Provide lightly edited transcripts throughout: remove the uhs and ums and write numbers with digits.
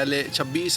LA 26,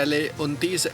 LA 29,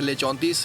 LA 34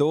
2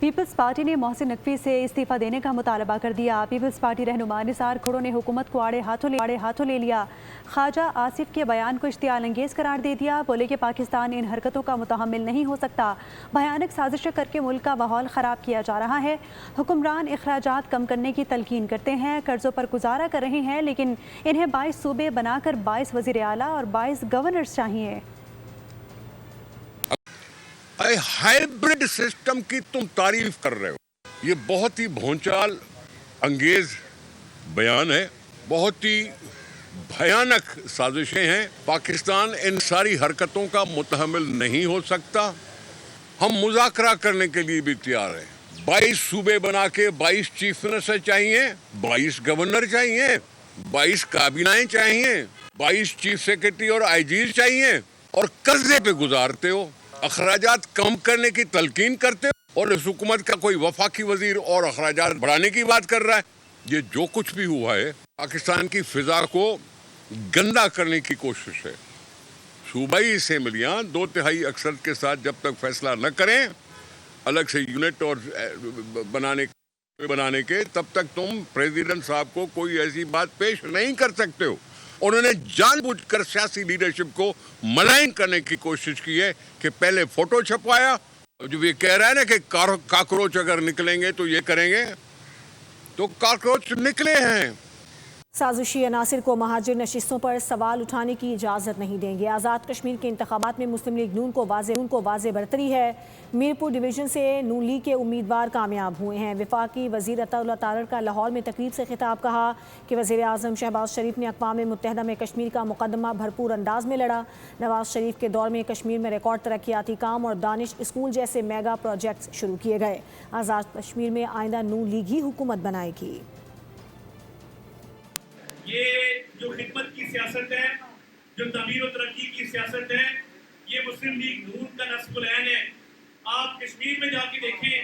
Peoples party نے محسن نقوی سے استعفی دینے کا مطالبہ کر دیا۔ پیپلز پارٹی رہنما نثار کھڑو نے حکومت کو آڑے ہاتھوں لے لیا۔ خواجہ آصف کے بیان کو اشتعال انگیز قرار دے دیا۔ بولے کہ پاکستان ان حرکتوں کا متحمل نہیں ہو سکتا، بھیانک سازشیں کر کے ملک کا ماحول خراب کیا جا رہا ہے۔ حکمران اخراجات کم کرنے کی تلقین کرتے ہیں، قرضوں پر گزارا کر رہے ہیں، لیکن انہیں 22 صوبے بنا کر 22 وزیر اعلیٰ اور 22 گورنرز چاہیے۔ ہائیبرڈ سسٹم کی تم تعریف کر رہے ہو، یہ بہت ہی بھونچال انگیز بیان ہے، بہت ہی بھیانک سازشیں ہیں۔ پاکستان ان ساری حرکتوں کا متحمل نہیں ہو سکتا۔ ہم مذاکرہ کرنے کے لیے بھی تیار ہیں۔ 22 صوبے بنا کے 22 چیف منسٹر چاہیے، 22 گورنر چاہیے، 22 کابینائیں چاہیے، 22 چیف سیکرٹری اور آئی جیز چاہیے، اور قرضے پہ گزارتے ہو، اخراجات کم کرنے کی تلقین کرتے ہو، اور اس حکومت کا کوئی وفاقی وزیر اور اخراجات بڑھانے کی بات کر رہا ہے۔ یہ جو کچھ بھی ہوا ہے پاکستان کی فضا کو گندا کرنے کی کوشش ہے۔ صوبائی اسمبلیاں 2/3 اکثریت کے ساتھ جب تک فیصلہ نہ کریں الگ سے یونٹ اور بنانے کے، تب تک تم پریزیڈنٹ صاحب کو کوئی ایسی بات پیش نہیں کر سکتے ہو۔ انہوں نے جان بوجھ کر سیاسی لیڈرشپ کو ملائن کرنے کی کوشش کی ہے کہ پہلے فوٹو چھپوایا، جو یہ کہہ رہا ہے نا کہ کاکروچ اگر نکلیں گے تو یہ کریں گے، تو کاکروچ نکلے ہیں۔ سازشی عناصر کو مہاجر نشستوں پر سوال اٹھانے کی اجازت نہیں دیں گے۔ آزاد کشمیر کے انتخابات میں مسلم لیگ نون کو واضح برتری ہے۔ میرپور ڈویژن سے نون لیگ کے امیدوار کامیاب ہوئے ہیں۔ وفاقی وزیر عطا اللہ تارڑ کا لاہور میں تقریب سے خطاب، کہا کہ وزیر اعظم شہباز شریف نے اقوام متحدہ میں کشمیر کا مقدمہ بھرپور انداز میں لڑا۔ نواز شریف کے دور میں کشمیر میں ریکارڈ ترقیاتی کام اور دانش اسکول جیسے میگا پروجیکٹس شروع کیے گئے۔ آزاد کشمیر میں آئندہ نون لیگ ہی حکومت بنائے گی۔ یہ جو خدمت کی سیاست ہے، جو تعمیر و ترقی کی سیاست ہے، یہ مسلم لیگ نون کا نصب العین ہے۔ آپ کشمیر میں جا کے دیکھیں،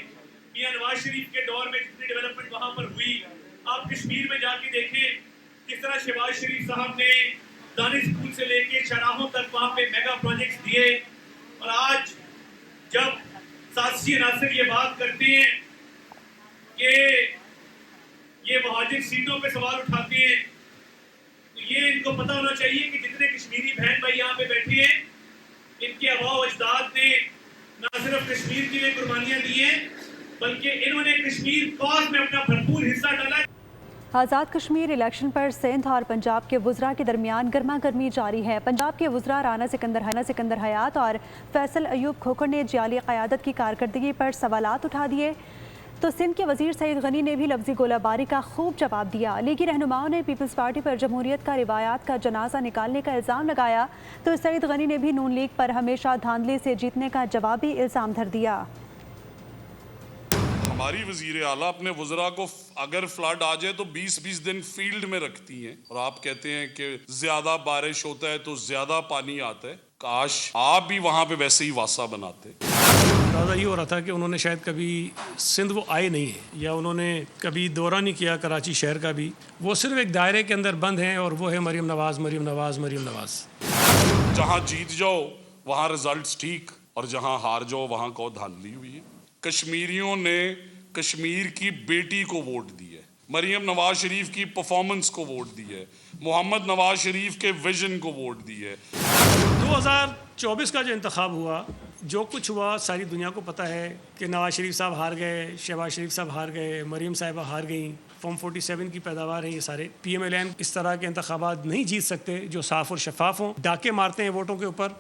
میاں نواز شریف کے دور میں جتنی ڈیولپمنٹ وہاں پر ہوئی، آپ کشمیر میں جا کے دیکھیں کس طرح شہباز شریف صاحب نے دانش اسکول سے لے کے شاہراہوں تک وہاں پہ میگا پروجیکٹس دیے۔ اور آج جب سیاسی عناصر یہ بات کرتے ہیں کہ یہ مہاجر سیٹوں پہ سوال اٹھاتے ہیں، یہ ان کو پتہ ہونا چاہیے کہ جتنے کشمیری بہن بھائی یہاں پہ بیٹھے ہیں، ان کے آباء و اجداد نے نہ صرف کشمیر کے لیے قربانیاں دی ہیں، بلکہ انہوں نے کشمیر کاز میں اپنا بھرپور حصہ ڈالا۔ آزاد کشمیر الیکشن پر سندھ اور پنجاب کے وزراء کے درمیان گرما گرمی جاری ہے۔ پنجاب کے وزراء رانا سکندر حیات اور فیصل ایوب کھوکھر نے جعلی قیادت کی کارکردگی پر سوالات اٹھا دیے، تو سندھ کے وزیر سعید غنی نے بھی لفظی گولہ باری کا خوب جواب دیا۔ لیگی رہنماؤں نے پیپلز پارٹی پر جمہوریت کا روایات کا جنازہ نکالنے کا الزام لگایا، تو سعید غنی نے بھی نون لیگ پر ہمیشہ دھاندلی سے جیتنے کا جوابی الزام دھر دیا۔ ہماری وزیر اعلیٰ اپنے وزراء کو اگر فلڈ آ جائے تو 20 دن فیلڈ میں رکھتی ہیں، اور آپ کہتے ہیں کہ زیادہ بارش ہوتا ہے تو زیادہ پانی آتا ہے۔ کاش آپ بھی وہاں پہ ویسے ہی واسطہ بناتے۔ اندازہ یہ ہو رہا تھا کہ انہوں نے شاید کبھی سندھ وہ آئے نہیں ہیں، یا انہوں نے کبھی دورہ نہیں کیا کراچی شہر کا بھی، وہ صرف ایک دائرے کے اندر بند ہیں، اور وہ ہے مریم نواز۔ جہاں جیت جاؤ وہاں رزلٹس ٹھیک، اور جہاں ہار جاؤ وہاں کو دھاندلی ہوئی ہے۔ کشمیریوں نے کشمیر کی بیٹی کو ووٹ دی ہے، مریم نواز شریف کی پرفارمنس کو ووٹ دی ہے، محمد نواز شریف کے ویژن کو ووٹ دی ہے۔ 2024 کا جو انتخاب ہوا، جو کچھ ہوا ساری دنیا کو پتہ ہے کہ نواز شریف صاحب ہار گئے، شہباز شریف صاحب ہار گئے، مریم صاحبہ ہار گئیں، فارم 47 کی پیداوار ہے یہ سارے۔ پی ایم ایل این اس طرح کے انتخابات نہیں جیت سکتے جو صاف اور شفاف ہوں، ڈاکے مارتے ہیں ووٹوں کے اوپر۔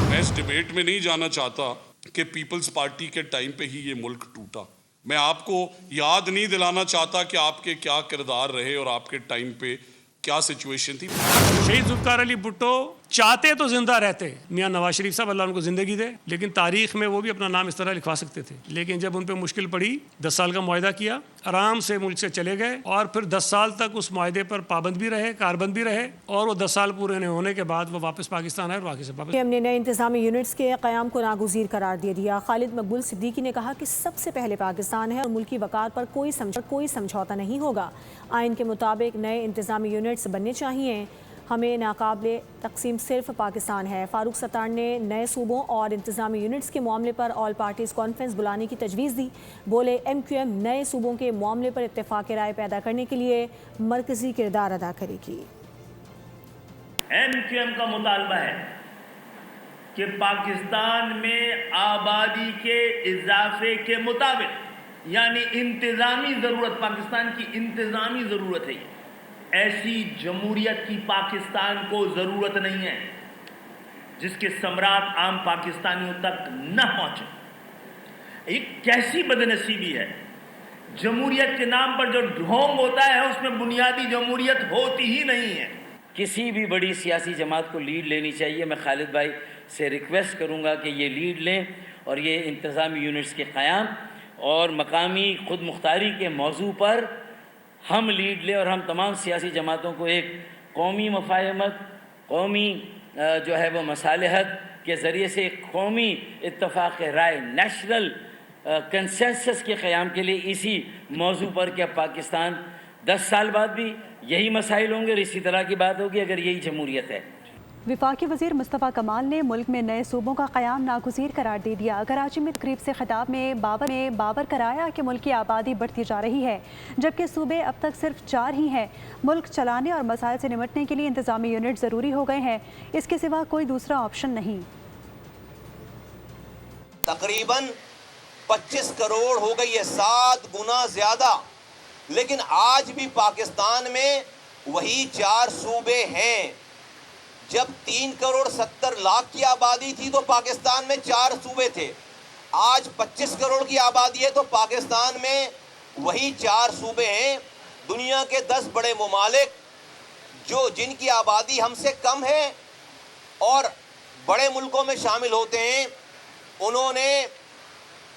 میں اس ڈیبیٹ میں نہیں جانا چاہتا کہ پیپلز پارٹی کے ٹائم پہ ہی یہ ملک ٹوٹا۔ میں آپ کو یاد نہیں دلانا چاہتا کہ آپ کے کیا کردار رہے اور آپ کے ٹائم پہ کیا سچویشن تھی۔ شہید ذوالفقار علی بھٹو چاہتے تو زندہ رہتے، میاں نواز شریف صاحب اللہ ان کو زندگی دے، لیکن تاریخ میں وہ بھی اپنا نام اس طرح لکھوا سکتے تھے، لیکن جب ان پہ مشکل پڑی 10 سال کا معاہدہ کیا، آرام سے ملک سے چلے گئے، اور پھر 10 سال تک اس معاہدے پر پابند بھی رہے، کاربند بھی رہے، اور وہ 10 سال پورے ہونے کے بعد وہ واپس پاکستان آئے اور واقعی سے واپس۔ ہم نے نئے انتظامی یونٹس کے قیام کو ناگزیر قرار دے دیا۔ خالد مقبول صدیقی نے کہا کہ سب سے پہلے پاکستان ہے اور ملکی وقار پر کوئی سمجھوتا نہیں ہوگا۔ آئین کے مطابق نئے انتظامی یونٹس بننے چاہیے۔ ہمیں ناقابل تقسیم صرف پاکستان ہے۔ فاروق ستار نے نئے صوبوں اور انتظامی یونٹس کے معاملے پر آل پارٹیز کانفرنس بلانے کی تجویز دی۔ بولے MQM نئے صوبوں کے معاملے پر اتفاق رائے پیدا کرنے کے لیے مرکزی کردار ادا کرے گی۔ MQM کا مطالبہ ہے کہ پاکستان میں آبادی کے اضافے کے مطابق، یعنی انتظامی ضرورت، پاکستان کی انتظامی ضرورت ہے، ایسی جمہوریت کی پاکستان کو ضرورت نہیں ہے جس کے ثمرات عام پاکستانیوں تک نہ پہنچے۔ ایک کیسی بدنصیبی ہے، جمہوریت کے نام پر جو ڈھونگ ہوتا ہے اس میں بنیادی جمہوریت ہوتی ہی نہیں ہے۔ کسی بھی بڑی سیاسی جماعت کو لیڈ لینی چاہیے۔ میں خالد بھائی سے ریکویسٹ کروں گا کہ یہ لیڈ لیں اور یہ انتظامی یونٹس کے قیام اور مقامی خود مختاری کے موضوع پر ہم لیڈ لیں، اور ہم تمام سیاسی جماعتوں کو ایک قومی مفاہمت، قومی جو ہے وہ مصالحت کے ذریعے سے ایک قومی اتفاق رائے، نیشنل کنسنسس کے قیام کے لیے اسی موضوع پر کہ اب پاکستان 10 سال بعد بھی یہی مسائل ہوں گے اور اسی طرح کی بات ہوگی اگر یہی جمہوریت ہے۔ وفاقی وزیر مصطفیٰ کمال نے ملک میں نئے صوبوں کا قیام ناگزیر قرار دے دیا۔ کراچی میں تقریب سے خطاب میں بابر کرایا کہ ملک کی آبادی بڑھتی جا رہی ہے جبکہ صوبے اب تک صرف 4 ہی ہیں۔ ملک چلانے اور مسائل سے نمٹنے کے لیے انتظامی یونٹ ضروری ہو گئے ہیں، اس کے سوا کوئی دوسرا آپشن نہیں۔ تقریباً 25 کروڑ ہو گئی ہے، 7 گنا زیادہ، لیکن آج بھی پاکستان میں وہی 4 صوبے ہیں۔ جب 3 کروڑ 70 لاکھ کی آبادی تھی تو پاکستان میں 4 صوبے تھے، آج 25 کروڑ کی آبادی ہے تو پاکستان میں وہی 4 صوبے ہیں۔ دنیا کے 10 بڑے ممالک جن کی آبادی ہم سے کم ہے اور بڑے ملکوں میں شامل ہوتے ہیں، انہوں نے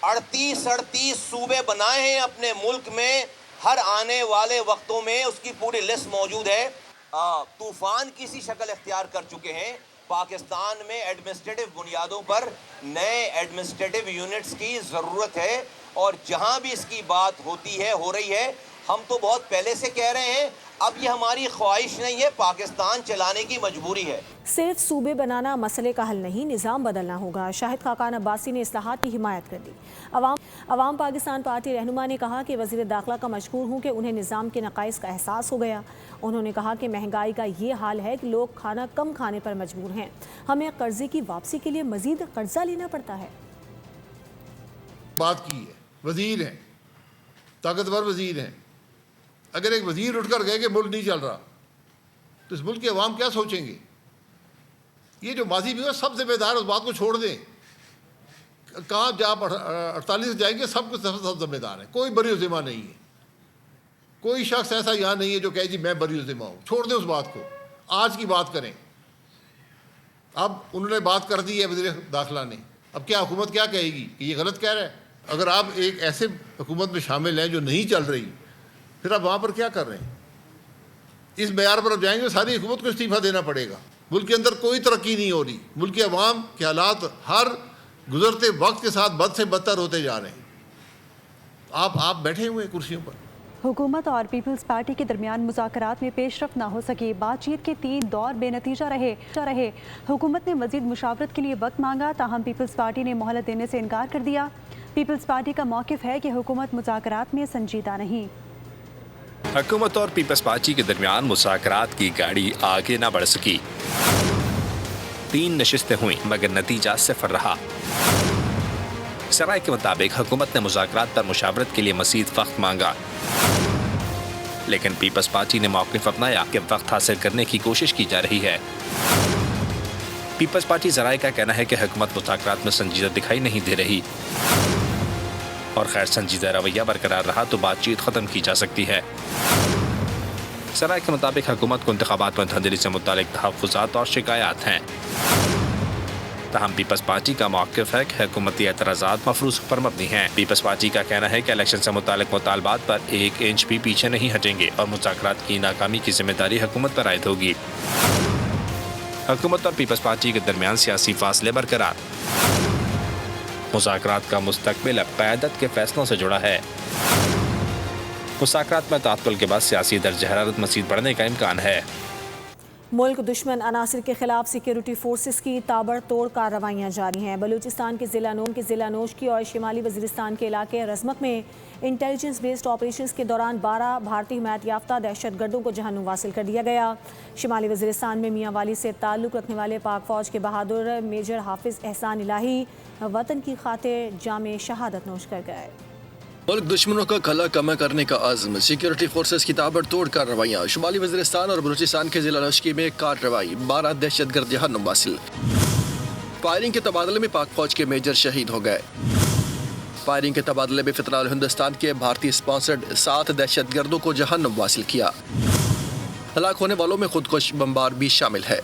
38 صوبے بنائے ہیں اپنے ملک میں۔ ہر آنے والے وقتوں میں اس کی پوری لسٹ موجود ہے۔ طوفان کی سی شکل اختیار کر چکے ہیں۔ پاکستان میں ایڈمنسٹریٹو بنیادوں پر نئے ایڈمنسٹریٹو یونٹس کی ضرورت ہے، اور جہاں بھی اس کی بات ہو رہی ہے، ہم تو بہت پہلے سے کہہ رہے ہیں، اب یہ ہماری خواہش نہیں ہے، پاکستان چلانے کی مجبوری ہے۔ صرف صوبے بنانا مسئلے کا حل نہیں، نظام بدلنا ہوگا۔ شاہد خاقان عباسی نے اصلاحات کی حمایت کر دی۔ عوام پاکستان پارٹی رہنما نے کہا کہ وزیر داخلہ کا مشکور ہوں کہ انہیں نظام کے نقائص کا احساس ہو گیا۔ انہوں نے کہا کہ مہنگائی کا یہ حال ہے کہ لوگ کھانا کم کھانے پر مجبور ہیں، ہمیں قرضے کی واپسی کے لیے مزید قرضہ لینا پڑتا ہے۔ بات کی ہے، وزیر ہیں، طاقتور وزیر ہیں، اگر ایک وزیر اٹھ کر گئے کہ ملک نہیں چل رہا تو اس ملک کے عوام کیا سوچیں گے؟ یہ جو ماضی بھی ہو، سب ذمہ دار اس بات کو چھوڑ دیں۔ کہاں جب 48 جائیں گے سب سب ذمہ دار ہیں، کوئی بری ذمہ نہیں ہے۔ کوئی شخص ایسا یہاں نہیں ہے جو کہے جی میں بری ذمہ ہوں، چھوڑ دیں اس بات کو۔ آج کی بات کریں۔ اب انہوں نے بات کر دی ہے وزیر داخلہ نے، اب کیا حکومت کیا کہے گی کہ یہ غلط کہہ رہا ہے؟ اگر آپ ایک ایسے حکومت میں شامل ہیں جو نہیں چل رہی، پھر آپ وہاں پر کیا کر رہے ہیں؟ اس معیار پر اب جائیں گے ساری حکومت کو استعفیٰ دینا پڑے گا۔ ملک کے اندر کوئی ترقی نہیں ہو رہی، ملک کے عوام کے حالات ہر گزرتے وقت کے ساتھ بد سے بدتر ہوتے جا رہے ہیں۔ آپ بیٹھے ہوئے کرسیوں پر۔ حکومت اور پیپلز پارٹی کے درمیان مذاکرات میں پیش رفت نہ ہو سکی، بات چیت کے 3 دور بے نتیجہ رہے۔ حکومت نے مزید مشاورت کے لیے وقت مانگا، تاہم پیپلز پارٹی نے مہلت دینے سے انکار کر دیا۔ پیپلز پارٹی کا موقف ہے کہ حکومت مذاکرات میں سنجیدہ نہیں۔ حکومت اور پیپلز پارٹی کے درمیان مذاکرات کی گاڑی آگے نہ بڑھ سکی۔ 3 نشستیں ہوئیں مگر نتیجہ صفر رہا۔ سرائے کے مطابق حکومت نے مذاکرات پر مشاورت کے لیے مزید وقت مانگا، لیکن پیپلز پارٹی نے موقف اپنایا کہ وقت حاصل کرنے کی کوشش کی جا رہی ہے۔ پیپلز پارٹی ذرائع کا کہنا ہے کہ حکومت مذاکرات میں سنجیدہ دکھائی نہیں دے رہی، اور خیر سنجیدہ رویہ برقرار رہا تو بات چیت ختم کی جا سکتی ہے۔ سرائے کے مطابق حکومت کو انتخابات میں دھاندلی سے متعلق تحفظات اور شکایات ہیں، تاہم پیپلز پارٹی کا موقف ہے کہ حکومتی اعتراضات مفروض پر مبنی ہیں۔ پیپلز پارٹی کا کہنا ہے کہ الیکشن سے متعلق مطالبات پر 1 انچ بھی پیچھے نہیں ہٹیں گے اور مذاکرات کی ناکامی کی ذمہ داری حکومت پر عائد ہوگی۔ حکومت اور پیپلز پارٹی کے درمیان سیاسی فاصلے برقرار۔ مذاکرات کا مستقبل اب قیادت کے فیصلوں سے جڑا ہے۔ مذاکرات میں تعطل کے بعد سیاسی درجہ حرارت مزید بڑھنے کا امکان ہے۔ ملک دشمن عناصر کے خلاف سیکیورٹی فورسز کی تابڑتوڑ کارروائیاں جاری ہیں۔ بلوچستان کے ضلع نوشکی اور شمالی وزیرستان کے علاقے رزمک میں انٹیلیجنس بیسڈ آپریشنز کے دوران 12 بھارتی حمایت یافتہ دہشت گردوں کو جہنم واصل کر دیا گیا۔ شمالی وزیرستان میں میاں والی سے تعلق رکھنے والے پاک فوج کے بہادر میجر حافظ احسان الہی وطن کی خاطر جام شہادت نوش کر گئے۔ ملک دشمنوں کا کھلا کمہ کرنے کا عزم، سیکیورٹی فورسز کی تابڑتوڑ کارروائیاں، شمالی وزیرستان اور بلوچستان کے ضلع نوشکی میں کارروائی، 12 دہشت گرد جہنم واصل۔ فائرنگ کے تبادلے میں پاک فوج کے میجر شہید ہو گئے۔ فائرنگ کے تبادلے میں فتنہ ہندوستان کے بھارتی اسپانسرڈ 7 دہشت گردوں کو جہنم واصل کیا۔ ہلاک ہونے والوں میں خودکش بمبار بھی شامل ہے۔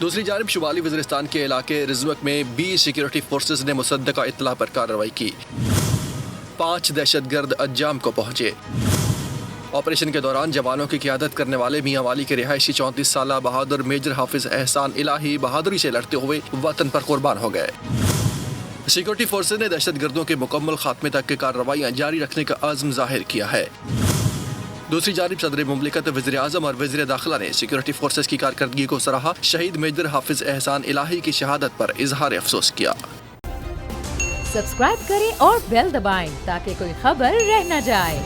دوسری جانب شمالی وزیرستان کے علاقے رزمک میں 20 سیکیورٹی فورسز نے مصدقہ اطلاع پر کارروائی کی، 5 دہشت گرد انجام کو پہنچے۔ آپریشن کے دوران جوانوں کی قیادت کرنے والے میاں والی کے رہائشی 34 سالہ بہادر میجر حافظ احسان الہی بہادری سے لڑتے ہوئے وطن پر قربان ہو گئے۔ سیکیورٹی فورسز نے دہشت گردوں کے مکمل خاتمے تک کی کارروائیاں جاری رکھنے کا عزم ظاہر کیا ہے۔ دوسری جانب صدر مملکت وزیر اعظم اور وزیر داخلہ نے سیکیورٹی فورسز کی کارکردگی کو سراہا، شہید میجر حافظ احسان الہی کی شہادت پر اظہار افسوس کیا۔ سبسکرائب کریں اور بیل دبائیں تاکہ کوئی خبر رہ نہ جائے۔